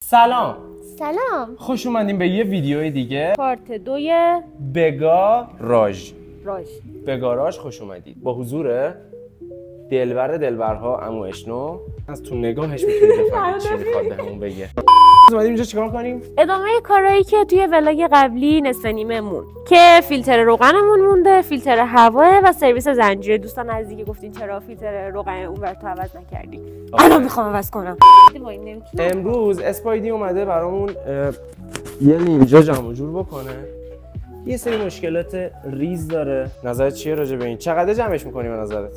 سلام. خوش اومدیم به یه ویدیو دیگه. پارت 2 بگاراژ. بگاراژ خوش اومدید. با حضور دلبرها عمو اشنو. از تو نگاهش میتونید بفهمید چی میخواد بهمون بگه. اومدیم اینجا چیکار کنیم؟ ادامه کارهایی که توی ولاگ قبلی نصف نیمه مون که فیلتر روغنمون مونده، فیلتر هواه و سرویس زنجیره. دوستان عزیزی گفتین چرا فیلتر روغن اون تو عوض نکردی؟ الان میخوام عوض کنم. امروز اسپایدی اومده برامون یه اینجا جمع جور بکنه. یه سری مشکلات ریز داره. نظرت چیه راجع به این؟ چقدر جمعش می‌کنی به نظرت؟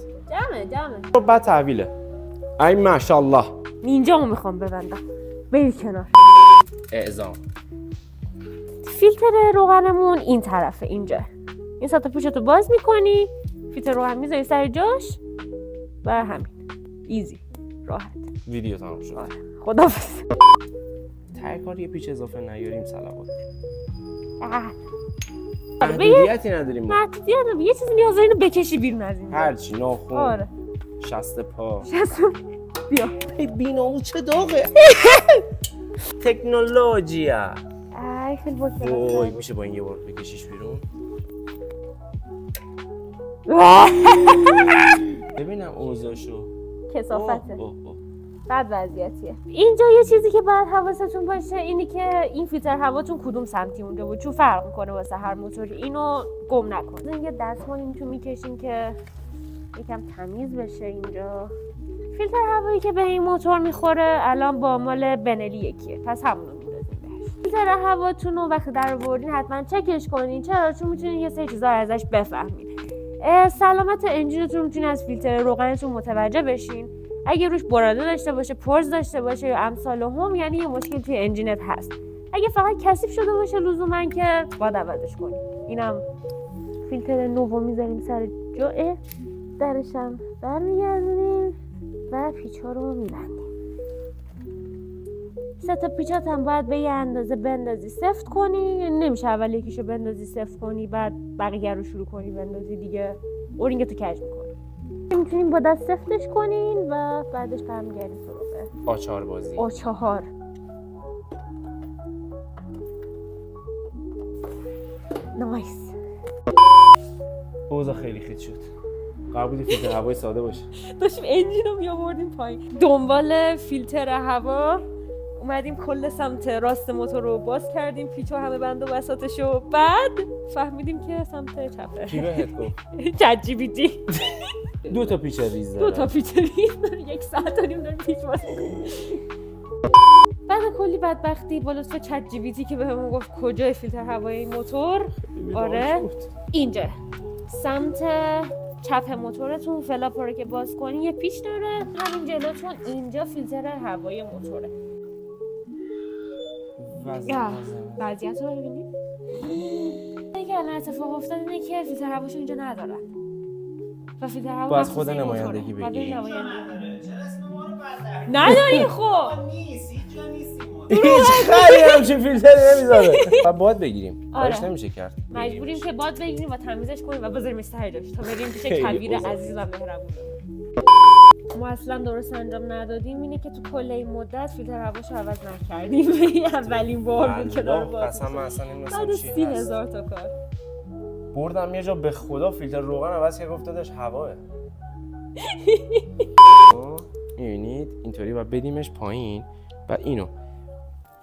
جمعه. بعد تحویله. ای ماشاءالله. اینجامو میخوام ببندم. برید کنار. اعزام. فیلتر روغنمون این طرفه، اینجا. این سطح پوچتو باز میکنی، فیلتر روغن میذاری سر جاش و همین. ایزی، راحت. ویدیو تمام شد. خداحافظ. ته کار یه پیچ اضافه نیاریم صلوات. محدودیتی نداریم. محدودیت یه چیزی نیاز داری اینو بکشی بیرون از این. هر چی ناخن. آره. شست پا. بیا. بینامو چه داغه. تکنولوژیا. ای خیلی باکره. وای میشه با این یه بار بکشیش بیرون. ببینم اوضاعشو. کثافته. بد وضعیتیه. اینجا یه چیزی که باید حواستون باشه اینی که این فیلتر هواتون کدوم سمتی مونده بود، چون فرق میکنه واسه هر موتوری. اینو گم نکن. یه دستمال اینجا میکشیم که یکم تمیز بشه. اینجا فیلتر هوایی که به این موتور میخوره الان با مال بنلی یکیه، پس همونو میندازیم بهش. فیلتر هواتون رو وقتی در آوردین حتما چکش کنین. چرا؟ چون میتونین یه سری چیزا ازش بفهمین. سلامت انجینتون میتونین از فیلتر روغنتون متوجه بشین. اگه روش براده داشته باشه، پرز داشته باشه یا امثال هم، یعنی یه مشکل توی انجینت هست. اگه فقط کثیف شده باشه لزوما که باید عوضش کنیم. اینم فیلتر نوو میذاریم سر جا، درشم برمیگردونیم و پیچ‌ها رو میبندیم. سه تا پیچات هم باید به یه اندازه بندازی سفت کنی. نمیشه اول یکیشو بندازی سفت کنی بعد بقیه رو شروع کنی بندازی، دیگه اورینگ تو کج میکنی. میتونیم با دست سفتش کنین و بعدش برمیگردیم سراغ آچار بازی. آچار. نایس. اوضاع خیلی خیت شد. قرار بود فیلتر هوای ساده باشه. داشتیم انجین رو میآوردیم پایین. دنبال فیلتر هوا اومدیم، کل سمت راست موتور رو باز کردیم، پیچ و همه بند و بساطشو. بعد فهمیدیم که سمت چپه. کی بهت گفت؟ چت جی پی تی. 2 تا پیچ ریز داره. 2 تا پیچ ریز داره. 1 ساعت و نیم داریم پیچ باز می‌کنیم. بعد کلی بدبختی با لطف چت جی پی تی که بهمون گفت کجای فیلتر هوای این موتور. آره اینجا سمت چپ موتورتون فلاپ رو که باز کنین یه پیچ داره، همین جلوتون اینجا فیلتر هوای موتوره. وضعیت رو ببینید. دیگه الان اتفاق افتاد اینه که فیلتر هواشون اینجا ندارن و فیلتر هوا باز خود نمایندگی بگی. نداری خب هیچ خیلی همچین فیلتری نمیذاره. و باد بگیریم. کارش نمیشه کرد. مجبوریم که باد بگیریم و تمیزش کنیم و بذاریمش سر جاش تا بریم پیش کویر عزیز و مهربون. ما اصلا درست انجام ندادیم اینه که تو کل این مدت فیلتر هواشو عوض نکردیم. این اولین بار بود که داره باز. اصلا من اصلا نمی‌دونستم چی هست. 30,000 تا کار. بردم یه جا به خدا فیلتر روغن عوض که گفت داداش هواه. می‌بینید اینطوری و بدیمش پایین و اینو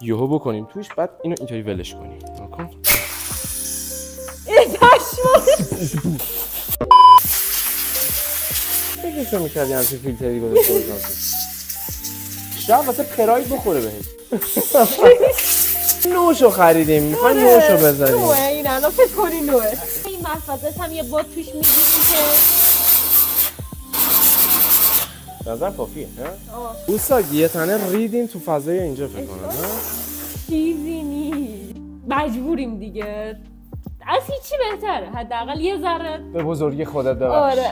یهو بکنیم توش، بعد اینو اینطوری ولش کنیم. نکن. فکرشو می‌کردی همچین فیلتری گذاشته باشم. شاید واسه پراید بخوره بهش. نوشو خریدیم، می‌خوایم نوشو بذاریم. نوه این الان فکر کنی نوه. این محفظت هم یه باد توش می‌گیریم که نظر کافیه نه؟ اوساگ یه تنه ریدیم تو فضای اینجا فکر کنم نه؟ چیزی نیست. مجبوریم دیگه. از هیچی بهتره. حداقل یه ذره به بزرگی خودت ببخش. آره.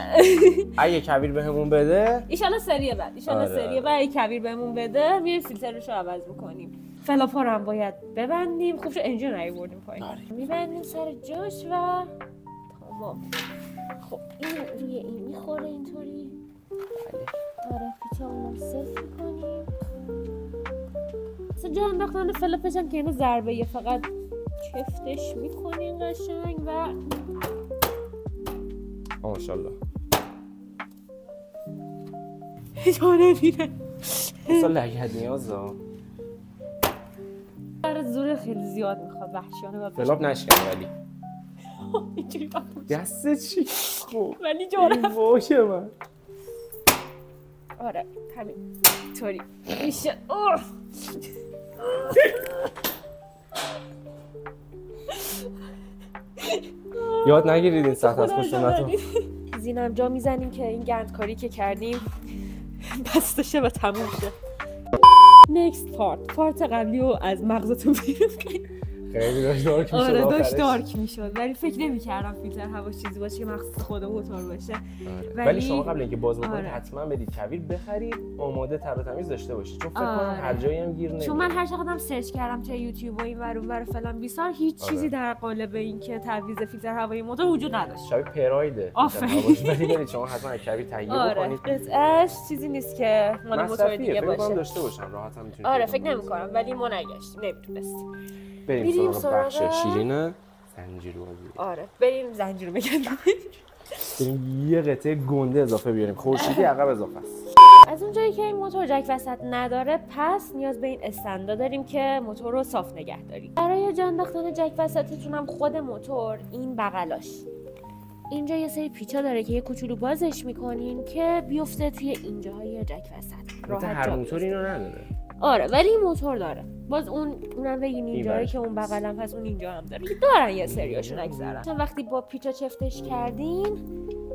اگه کویر بهمون بده ایشالا سریه بعد. سریه بعد اگه کویر بهمون بده میریم فیلترش رو عوض می‌کنیم. فلاپا رو هم باید ببندیم. خوب شد انجین رو بردیم پایین. میبندیم سر جاش و تمام. خب این روی این میخوره اینطوری. آره پیچامون رو صفر می‌کنیم. اصلا جا انداختن فلپش هم که اینو ضربه فقط چفتش میکنین قشنگ و ماشاءالله جانه میره اصلا لگد نیاز ها برای زور خیلی زیاد میخواد وحشیانه و فلاب نشکن ولی اینجوری باید دسته چی؟ خوب ولی جانه باشه من آره همین طوری میشه اوه یاد نگیرید این سطح از خشونت رو زینم جا میزنیم که این گندکاری که کردیم بسته شه و تموم شه. next پارت قبلی رو از مغزتون بیرون کنید. خیلی داشت دارک میشد. آره داشت دارک میشد ولی فکر نمی‌کردم فیلتر هوا چیزی باشه که مخصوص خود موتور باشه. ولی شما قبل اینکه باز بکنید حتما برید کویر بخرید آماده تر و تمیز داشته باشید چون فکر کنم هر جایی هم گیر نمیاد. چون من هر چقدرم سرچ کردم توی یوتیوب و این ور اون ور فلان بیسار هیچ چیزی در قالب این که تعویض فیلتر هوای موتور وجود نداشت. شبیه پرایده. آفرین. ولی برید شما حتما کویر تهیه بکنید. قطعش چیزی نیست که مال موتور دیگه باشه. فکر داشته باشم راحت هم میتونید. آره فکر نمی‌کنم ولی ما نگشتیم نمی‌دونستیم. بریم سراغ بخش شیرین زنجیروازی. آره بریم زنجیر بگندیم. بریم یه قطعه گنده اضافه بیاریم. خورشیدی عقب اضافه است. از اونجایی که این موتور جک وسط نداره پس نیاز به این استندا داریم که موتور رو صاف نگه داریم. برای جا انداختن جک وسطتون هم خود موتور این بغلاش اینجا یه سری پیچا داره که یه کوچولو بازش میکنین که بیفته توی اینجاهای جک وسط. راحت هر موتور اینو نداره. آره ولی این موتور داره. باز اونم بگین اینجایی که اون بغلم هست اون اینجا هم داره. دارن یه سریاشون اکثرا. چون وقتی با پیچا چفتش کردین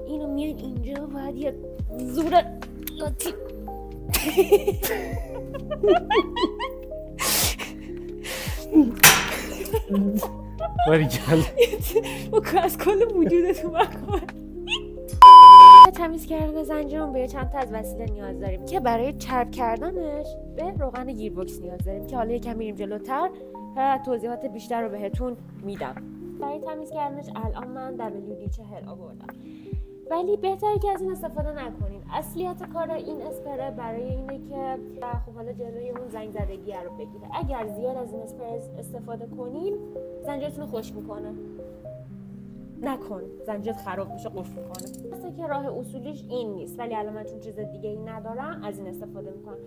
اینو میان اینجا باید یه زور لاتی باری گل و از کل وجودتون بکن. تمیز کردن زنجیرمون به چند تا از وسیله نیاز داریم که برای چرب کردنش به روغن گیربکس نیاز داریم که حالا یکم میریم جلوتر و توضیحات بیشتر رو بهتون میدم. برای تمیز کردنش الان من WD-40 آوردم ولی بهتره که از این استفاده نکنین. اصلیت کار این اسپری برای اینه که خب حالا جلوی اون زنگ زدگی رو بگیره. اگر زیاد از این اسپری استفاده کنین زنجیرتون رو خشک میکنه. نکن زنجیرت خراب میشه قفل میکنه. مثلا که راه اصولیش این نیست ولی الان من چون چیز دیگه ای ندارم از این استفاده میکنم.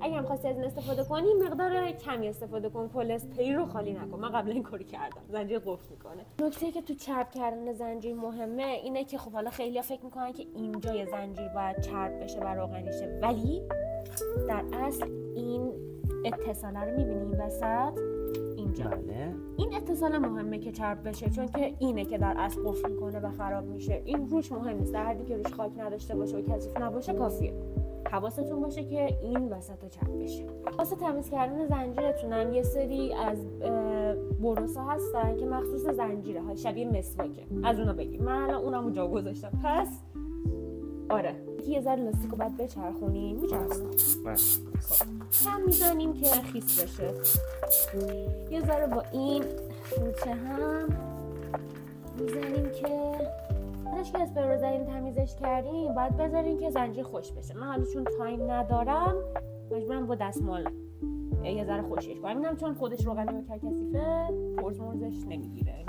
اگه هم خواستی از این استفاده کنی مقدار کمی استفاده کن. کل اسپری رو خالی نکن. من قبلا این کاری کردم. زنجیر قفل میکنه. نکته که تو چرب کردن زنجیر مهمه اینه که خب حالا خیلی‌ها فکر میکنن که اینجای زنجیر باید چرب بشه و روغنی شه ولی در اصل این اتصاله رو می‌بینی این وسط اینجا. بله. این اتصال مهمه که چرب بشه چون که اینه که در اصل قفل میکنه و خراب میشه. این روش مهم نیست. در حدی که روش خاک نداشته باشه و کثیف نباشه کافیه. حواستون باشه که این وسط چرب بشه. واسه تمیز کردن زنجیرتون هم یه سری از بروسا هستن که مخصوص زنجیره ها شبیه مسواکه. از اونا بگیم. من الان اونمو جا گذاشتم. پس آره یه ذره لاستیکو بعد بچرخونیم میچرخونم هم میزنیم که خیس بشه. یه ذره با این فوچه هم میزنیم که بعدش که اسپری رو زدیم تمیزش کردیم باید بذاریم که زنجیر خوش بشه. من حالا چون تایم ندارم مجبورم با دستمال یه ذره خوشش کنم. اینم چون خودش روغنی و کثیفه مرزش نمیگیره.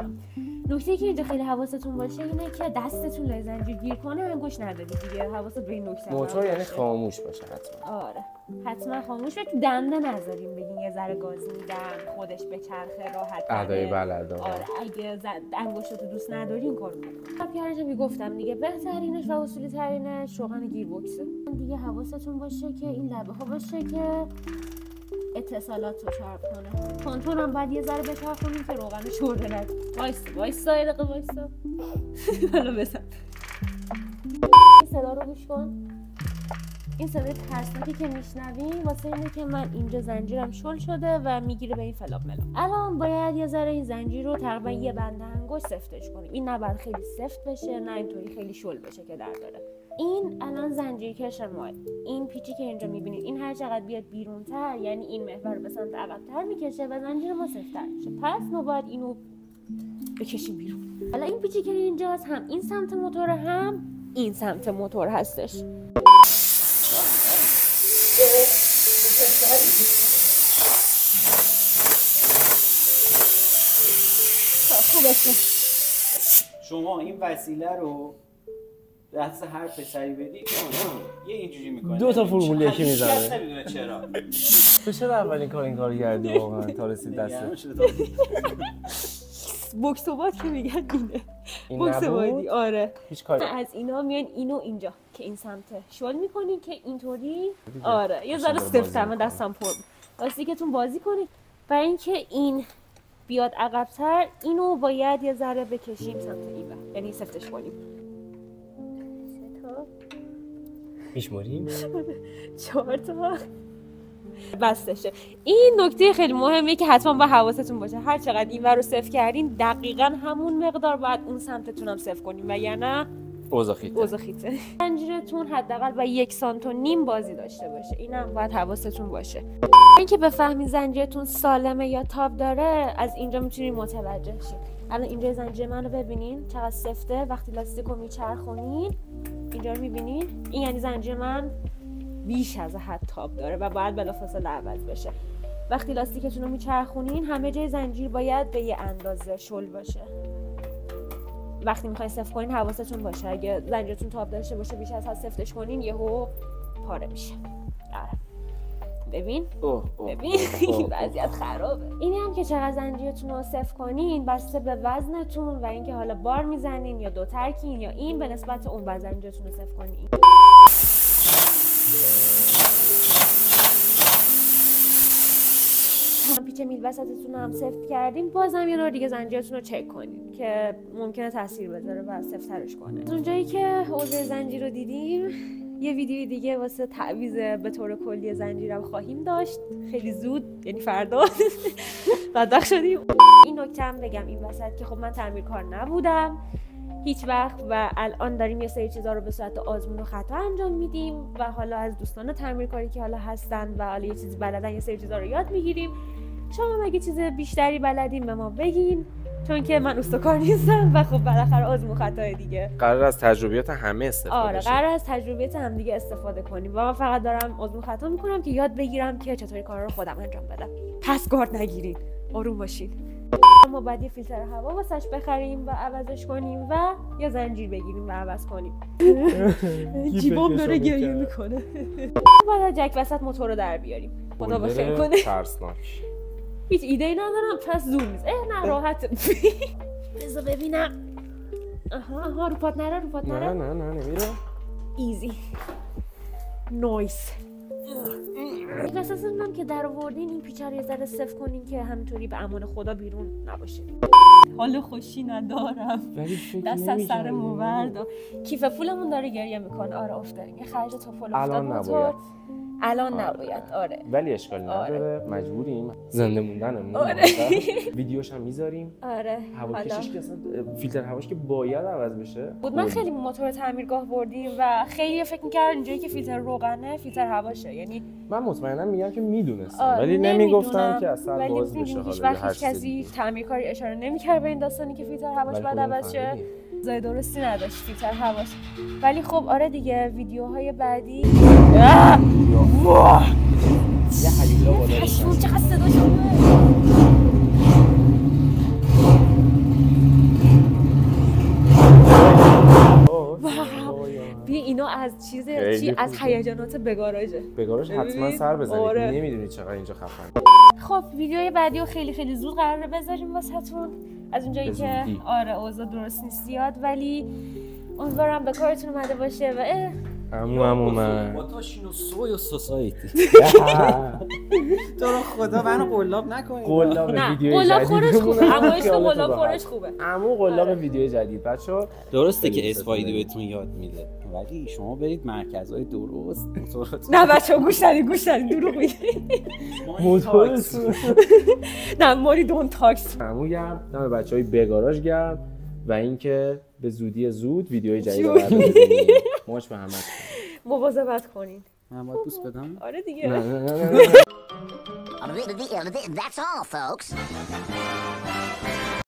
نکته که اینجا خیلی حواستون باشه اینه که دستتون لای زنجیر گیر کنه انگوش نداری دیگه. حواست به این نکته موتور یعنی خاموش باشه حتما. آره حتما خاموش باشه. دنده نذاریم بگین یه ذره گاز میدم خودش به چرخه راحت ادای بلد. آره اگه انگشتاتو دوست نداری این کارو نکن. پیارش گفتم دیگه بهترینش و اصولی ترینش روغن گیربکسه. دیگه حواستون باشه که این لبه ها باشه که اتصالات رو چرب کنه. کنترل هم باید یه ذره بچرخونیم که روغن شورده نده. وایسا یه دقیقه وایسا. حالا بزن. این صدا رو گوش کن. این صدای ترسناکی که میشنویم واسه اینه که من اینجا زنجیرم شل شده و میگیره به این فلاب ملاب. الان باید یه ذره این زنجیر رو تقریبا یه بند انگشت سفتش کنیم. این نه باید خیلی سفت بشه نه اینطوری خیلی شل بشه که در داره. این الان زنجیر کش ما. این پیچی که اینجا میبینید این هر چقدر بیاد بیرونتر یعنی این محور رو به سمت عقب‌تر میکشه و زنجیر ما سفت‌تر میشه. پس ما باید اینو بکشیم بیرون. حالا این پیچی که اینجاست هم این سمت موتور هم این سمت موتور هستش. خوبه. شما این وسیله رو دست هر پسری بدی یه اینجوری میکنه. دو تا فرمول یکی میزنه. هیچ کس نمیدونه چرا. تو چرا اولین کار این کارو کردی واقعا تا رسید دستت؟ بوکس و باد که میگن اینه. این بوکس نبود؟ بادی آره. هیچ کاری. از اینا میان اینو اینجا که این سمته شل میکنین که اینطوری آره یه ذره سفت‌تر من دستم پر بود. لاستیکتون بازی کنید و اینکه این بیاد عقب‌تر اینو باید یه ذره بکشیم سمت این ور یعنی سفتش کنیم. میشماریم؟ 4 تا بستشه. این نکته خیلی مهمه که حتما با حواستون باشه هر چقدر این ور رو صفر کردین دقیقاً همون مقدار باید اون سمتتون هم صفر کنیم و یعنی اوضاع خیته. زنجیرتون حداقل با 1.5 سانت بازی داشته باشه. اینم باید حواستون باشه. اینکه بفهمین زنجیرتون سالمه یا تاب داره از اینجا میتونید متوجه شید. الان اینجا زنجیر منو ببینین چقدر سفته. وقتی لاستیکو میچرخونین اینجا رو میبینین این یعنی زنجیر من بیش از حد تاب داره و باید بلافاصله عوض بشه. وقتی لاستیکتون رو میچرخونین همه جای زنجیر باید به یه اندازه شل باشه. وقتی میخواین صفر کنین حواستون باشه اگه زنجیرتون تاب داشته باشه بیش از حد صفتش کنین یهو پاره میشه. ببین ببین این وضعیت خرابه. اینی هم که چقدر زنجیرتون رو صفر کنین بسته به وزنتون و اینکه حالا بار میزنین یا دو ترکین یا این به نسبت اون وزن زنجیرتون رو صفر کنین. پیچ میل وسطتون هم سفت کردین بازم یه بار دیگه زنجیرتون رو چک کنین که ممکنه تاثیر بذاره و سفت‌ترش کنه. از اونجایی که اوضاع زنجیر رو دیدیم یه ویدیوی دیگه واسه تعویض به طور کلی زنجیرم خواهیم داشت خیلی زود یعنی فردا. بدبخت شدیم. این نکته هم بگم این وسط که خب من تعمیرکار نبودم هیچ وقت و الان داریم یه سری چیزا رو به صورت آزمون و خطا انجام میدیم و حالا از دوستان تعمیرکاری که حالا هستن و حالا یه چیزی بلدن یه سری چیزا رو یاد میگیریم. شما اگه چیز بیشتری بلدین به ما بگین چون که من استکار نیستم و خب بالاخره آزمون خطای دیگه. قرار از تجربیات همه استفاده آره قرار از تجربیات هم دیگه استفاده کنیم و من فقط دارم آزمون خطا میکنم که یاد بگیرم که چطوری کارا رو خودم انجام بدم. پس گارد نگیرین. آروم باشین. ما باید یه فیلتر هوا واسش بخریم و عوضش کنیم و یا زنجیر بگیریم و عوض کنیم. جیبام داره گریه میکنه. باید جک وسط موتور رو در بیاریم. خدا بخیر کنه. ترسناک. هیچ ایده‌ای ندارم پس زور نیست. نه راحت. بذار ببینم. آها رو پات نره نه نمیره. ایزی. نایس. این قصصمون که در آوردین این پیچه رو یه ذره صفر کنین که همینطوری به امان خدا بیرون نباشه. حال خوشی ندارم. دست از سر موورد. کیف پولمون داره گریه میکنه. آره افتادیم. یه خرج توپل افتاد موتور. الان نباید آره ولی اشکال نداره مجبوریم زنده موندنمون. آره. ویدیوش هم میذاریم. آره هواکشش که اصلا فیلتر هواش که باید عوض بشه. بود من خیلی موتور تعمیرگاه بردیم و خیلی فکر می‌کردم اینجایی که فیلتر روغنه فیلتر هواشه یعنی من مطمئنا میگم که میدونستم ولی نمیگفتم که اصلا باز بشه. حالا هیچ کسی تعمیرکاری اشاره نمی‌کرد به این داستانی که فیلتر هواش بعد عوض شه. جای درستی نداشت فیلتر هواش ولی خب آره دیگه ویدیوهای بعدی یه هیولا بالا پشمون چقدر صدا شده. بیا اینا از چیز از هیجانات بگاراژ حتما سر بزنید. آره. نمیدونید چقدر اینجا خفن. خب ویدیوهای بعدی رو خیلی زود قراره بذاریم واسهتون از اونجایی که آره اوضاع درست نیست زیاد ولی امیدوارم به کارتون اومده باشه و عمو من ماتاشینو سوی و سوسایتی. تو رو خدا منو قلاب نکنید. قلاب ویدیو جدید. قلاب خورش خوبه. اما عشق قلاب خورش خوبه. عمو قلاب ویدیو جدید بچه‌ها. درسته که اسپایدی بهتون یاد میده ولی شما برید مرکزهای درست موتوراتون. نه بچه‌ها گوش ندید دروغ میگه. موتور نه ماری دون تاکس. عمو گرم دم بچهای بگاراژ گرم و اینکه به زودی زود ویدیوهای جدید رو بزنیم. ماچ به همه مواظبت کنین. من باید بوس بدم؟ آره دیگه. نه. That's all, folks.